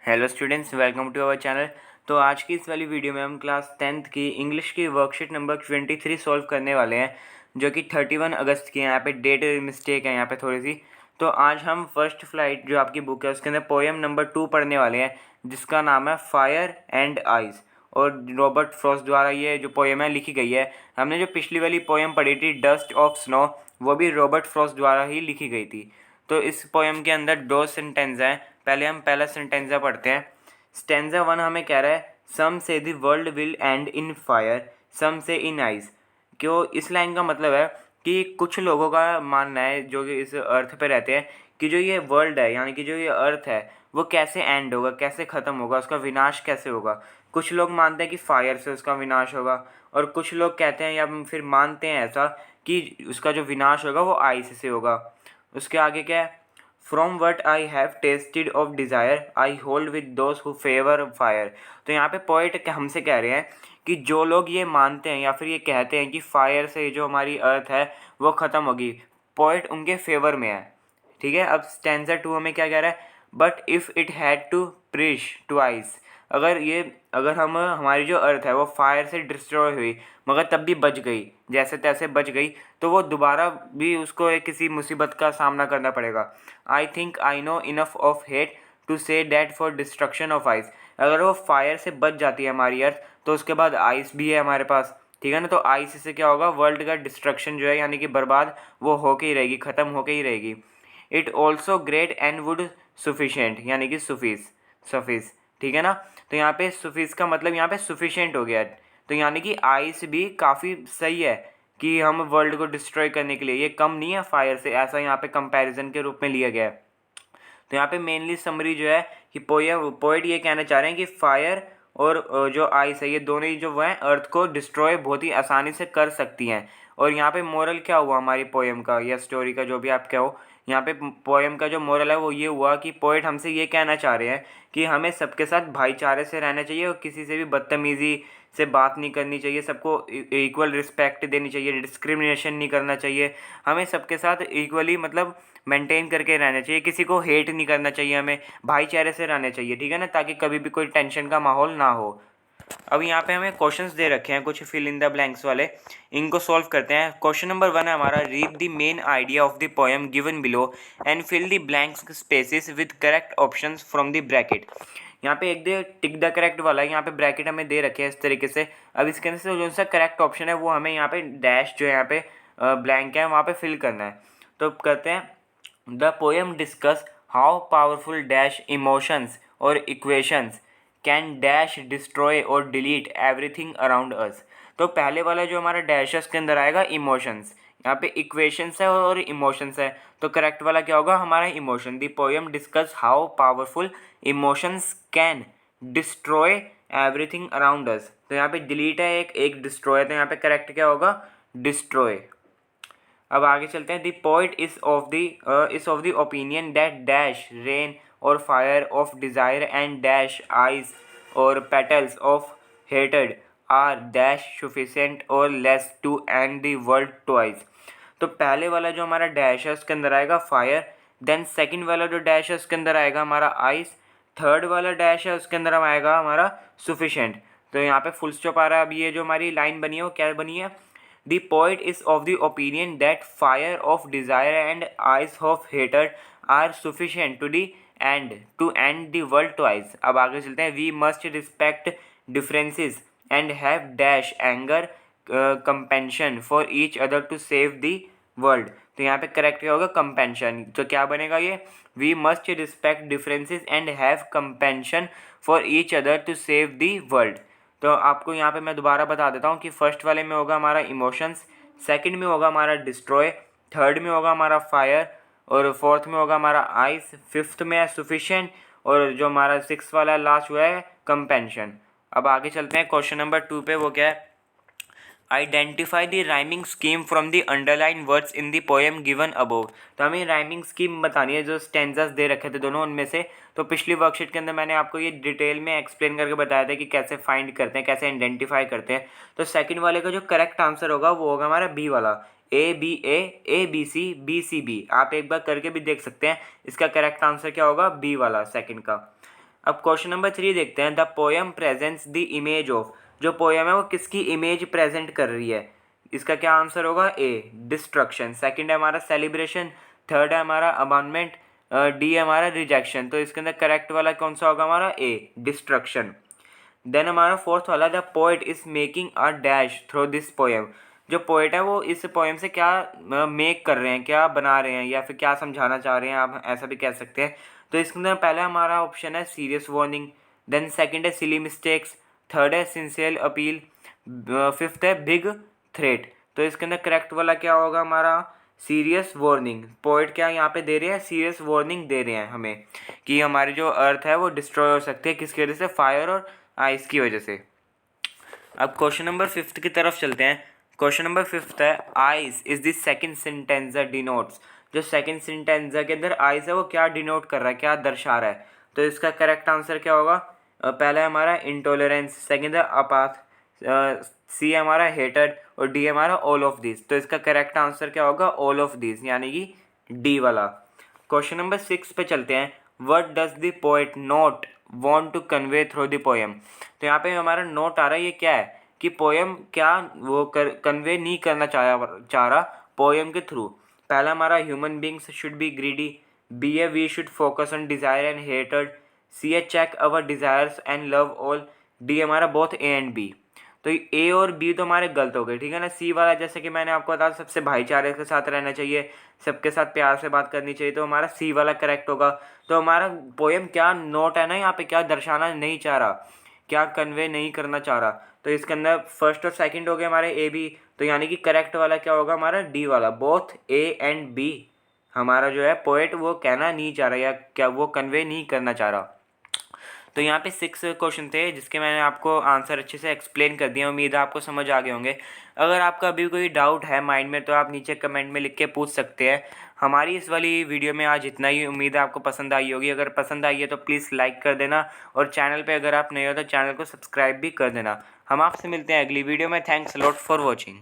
Hello students, welcome to our channel. तो आज की इस वाली वीडियो में हम क्लास 10th की इंग्लिश की वर्कशीट नंबर 23 सॉल्व करने वाले हैं, जो कि 31 अगस्त की है। यहाँ पे डेट मिस्टेक है यहाँ पे थोड़ी सी। तो आज हम फर्स्ट फ्लाइट जो आपकी बुक है उसके अंदर पोएम नंबर 2 पढ़ने वाले हैं, जिसका नाम है फायर एंड आइज। और रॉबर्ट फ्रॉस्ट द्वारा ये जो पोएम है लिखी गई है। हमने जो पिछली वाली पोएम पढ़ी थी डस्ट ऑफ स्नो, वो भी रॉबर्ट फ्रॉस्ट द्वारा ही लिखी गई थी। तो इस पोएम के अंदर 2 सेंटेंस हैं। पहले हम पहला स्टेंजा पढ़ते हैं। स्टेंजा 1 हमें कह रहा है some say the world will end in fire, some say in eyes. क्यों? इस लाइन का मतलब है कि कुछ लोगों का मानना है जो कि इस अर्थ पे रहते हैं कि जो ये वर्ल्ड है यानी कि जो ये अर्थ है वो कैसे एंड होगा, कैसे ख़त्म होगा, उसका विनाश कैसे होगा। कुछ लोग मानते हैं कि फायर से उसका विनाश होगा, और कुछ लोग कहते हैं या फिर मानते हैं ऐसा कि उसका जो विनाश होगा वो आइस से होगा। उसके आगे क्या है? From what I have tested of desire I hold with those who favour fire. तो यहाँ पे पोइट हमसे कह रहे हैं कि जो लोग ये मानते हैं या फिर ये कहते हैं कि फायर से जो हमारी अर्थ है वो ख़त्म होगी, पोइट उनके फेवर में है। ठीक है। अब स्टैंजा 2 हमें क्या कह रहा है? But if it had to perish twice. अगर हम हमारी जो अर्थ है वो फायर से डिस्ट्रॉय हुई मगर तब भी बच गई, जैसे तैसे बच गई, तो वो दोबारा भी उसको एक किसी मुसीबत का सामना करना पड़ेगा। I think I know enough of hate to say that for destruction of ice. अगर वो फायर से बच जाती है हमारी अर्थ, तो उसके बाद आइस भी है हमारे पास। ठीक है ना। तो आइस से क्या होगा? वर्ल्ड का डिस्ट्रक्शन जो है यानी कि बर्बाद वो होके ही रहेगी, ख़त्म होके ही रहेगी। It also great and would sufficient यानी कि सफिस। ठीक है ना। तो यहाँ पे सुफिस का मतलब यहाँ पे सुफिशेंट हो गया। तो यानी कि आइस भी काफ़ी सही है कि हम वर्ल्ड को डिस्ट्रॉय करने के लिए, ये कम नहीं है फायर से, ऐसा यहाँ पे कंपैरिजन के रूप में लिया गया है। तो यहाँ पे मेनली समरी जो है कि पोएट ये कहना चाह रहे हैं कि फायर और जो आइस है ये दोनों ही जो वो हैं अर्थ को डिस्ट्रॉय बहुत ही आसानी से कर सकती हैं। और यहाँ पे मोरल क्या हुआ हमारी पोएम का या स्टोरी का, जो भी आप कहो, यहाँ पे पोएम का जो मोरल है वो ये हुआ कि पोएट हमसे ये कहना चाह रहे हैं कि हमें सबके साथ भाईचारे से रहना चाहिए और किसी से भी बदतमीज़ी से बात नहीं करनी चाहिए, सबको इक्वल रिस्पेक्ट देनी चाहिए, डिस्क्रिमिनेशन नहीं करना चाहिए। हमें सबके साथ इक्वली मतलब मेंटेन करके रहना चाहिए, किसी को हेट नहीं करना चाहिए, हमें भाईचारे से रहना चाहिए। ठीक है ना, ताकि कभी भी कोई टेंशन का माहौल ना हो। अब यहाँ पे हमें क्वेश्चंस दे रखे हैं कुछ फिल इन द ब्लैंक्स वाले, इनको सॉल्व करते हैं। क्वेश्चन नंबर 1 है हमारा, read the main idea of the poem given below and fill the blanks spaces with correct options from the bracket. यहाँ पे एक दे टिक द करेक्ट वाला है, यहाँ पे ब्रैकेट हमें दे रखे हैं इस तरीके से। अब इसके अंदर से जो सा करेक्ट ऑप्शन है वो हमें यहाँ पे डैश जो है यहाँ पे ब्लैंक है वहाँ पे फिल करना है। तो करते हैं। The poem discuss how powerful dash emotions और इक्वेशंस कैन डैश डिस्ट्रॉय और डिलीट एवरीथिंग अराउंड अस। तो पहले वाला जो हमारा डैश है उसके अंदर आएगा इमोशंस, यहाँ पे इक्वेशंस है और इमोशंस है, तो करेक्ट वाला क्या होगा हमारा emotion. The poem discuss how powerful emotions can destroy everything around us. तो यहाँ पे डिलीट है, एक डिस्ट्रॉय है, तो यहाँ पे करेक्ट क्या होगा? डिस्ट्रॉय। अब आगे चलते हैं। The poet is of the opinion that dash rain or fire of desire and dash eyes or petals of hated are dash sufficient or less to end the world twice. तो पहले वाला जो हमारा dash है उसके अंदर आएगा fire, then second वाला जो डैश है उसके अंदर आएगा हमारा आइस, थर्ड वाला डैश है उसके अंदर आएगा हमारा सफिशेंट। तो यहाँ पे फुल स्टॉप आ रहा है। अब ये जो हमारी लाइन बनी है वो क्या बनी है? The poet is of the opinion that fire of desire and eyes of hatred are sufficient to end the world twice. अब आगे चलते हैं। We must respect differences and have dash anger compassion for each other to save the world. तो यहाँ पे correct क्या होगा? कंपेंशन। तो क्या बनेगा ये? We must respect differences and have compassion for each other to save the world. तो आपको यहाँ पे मैं दोबारा बता देता हूँ कि फर्स्ट वाले में होगा हमारा इमोशंस, सेकंड में होगा हमारा डिस्ट्रॉय, थर्ड में होगा हमारा फायर, और फोर्थ में होगा हमारा आइस, फिफ्थ में है सफिशिएंट, और जो हमारा सिक्स वाला लास्ट हुआ है कंपेंशन। अब आगे चलते हैं क्वेश्चन नंबर 2 पे। वो क्या है? Identify the rhyming scheme from the underline words in the poem given above. तो हमें राइमिंग स्कीम बतानी है जो स्टेंजास दे रखे थे दोनों उनमें से। तो पिछली वर्कशीट के अंदर मैंने आपको ये डिटेल में एक्सप्लेन करके बताया था कि कैसे फाइंड करते हैं, कैसे आइडेंटिफाई करते हैं। तो सेकंड वाले का जो करेक्ट आंसर होगा वो होगा हमारा बी वाला, A B C B C B। आप एक बार करके भी देख सकते हैं, इसका करेक्ट आंसर क्या होगा? बी वाला सेकंड का। अब क्वेश्चन नंबर 3 देखते हैं, the poem presents the image of, जो पोएम है वो किसकी इमेज प्रेजेंट कर रही है, इसका क्या आंसर होगा, ए डिस्ट्रक्शन, सेकंड है हमारा सेलिब्रेशन, थर्ड है हमारा अबाउंडमेंट, डी है हमारा रिजेक्शन। तो इसके अंदर करेक्ट वाला कौन सा होगा हमारा, ए डिस्ट्रक्शन। देन हमारा फोर्थ वाला, the poet is making a dash through this poem, जो पोएट है वो इस पोएम से क्या मेक कर रहे हैं, क्या बना रहे हैं या फिर क्या समझाना चाह रहे हैं, आप ऐसा भी कह सकते हैं। तो इसके अंदर पहला हमारा ऑप्शन है सीरियस वार्निंग, देन सेकंड है सिली मिस्टेक्स, थर्ड है सिंसियर अपील, फिफ्थ है बिग थ्रेट। तो इसके अंदर करेक्ट वाला क्या होगा हमारा, सीरियस वार्निंग। पोएट क्या यहाँ पे दे रहे हैं, सीरियस वार्निंग दे रहे हैं हमें कि हमारी जो अर्थ है वो डिस्ट्रॉय हो सकती है, किसकी वजह से, फायर और आइस की वजह से। अब क्वेश्चन नंबर 5 की तरफ चलते हैं। क्वेश्चन नंबर 5 है, ice is the second sentence denotes, जो सेकंड सेंटेंस के अंदर आइस है वो क्या डिनोट कर रहा है, क्या दर्शा रहा है। तो इसका करेक्ट आंसर क्या होगा, पहला है हमारा इंटॉलरेंस, सेकंड है अपाथ, सी है हमारा हेटेड और डी है हमारा ऑल ऑफ दिस। तो इसका करेक्ट आंसर क्या होगा, ऑल ऑफ दिस, यानी कि डी वाला। क्वेश्चन नंबर 6 पे चलते हैं, what does the poet not want to convey through the poem. तो यहाँ पे हमारा नोट आ रहा है, ये क्या है कि पोएम क्या वो कन्वे नहीं करना चाह रहा पोएम के थ्रू। पहला हमारा human beings should be greedy, B है we should focus on desire and hated, C है check our desires and love all, D हमारा बोथ ए एंड बी। तो ए और बी तो हमारे गलत हो गए, ठीक है ना। सी वाला जैसे कि मैंने आपको बताया सबसे भाईचारे के साथ रहना चाहिए, सबके साथ प्यार से बात करनी चाहिए, तो हमारा सी वाला करेक्ट होगा। तो हमारा पोएम क्या नोट है ना यहाँ पे, क्या दर्शाना नहीं चाह रहा, क्या कन्वे नहीं करना चाह रहा। तो इसके अंदर फर्स्ट और सेकंड हो गए हमारे ए बी, तो यानी कि करेक्ट वाला क्या होगा हमारा, डी वाला, बोथ ए एंड बी। हमारा जो है पोएट वो कहना नहीं चाह रहा या क्या वो कन्वे नहीं करना चाह रहा। तो यहाँ पे 6 क्वेश्चन थे जिसके मैंने आपको आंसर अच्छे से एक्सप्लेन कर दिया, उम्मीद है आपको समझ आ गए होंगे। अगर आपका अभी कोई डाउट है माइंड में तो आप नीचे कमेंट में लिख के पूछ सकते हैं। हमारी इस वाली वीडियो में आज इतना ही, उम्मीद है आपको पसंद आई होगी। अगर पसंद आई है तो प्लीज़ लाइक कर देना और चैनल पे अगर आप नए हो तो चैनल को सब्सक्राइब भी कर देना। हम आपसे मिलते हैं अगली वीडियो में। Thanks a lot for watching.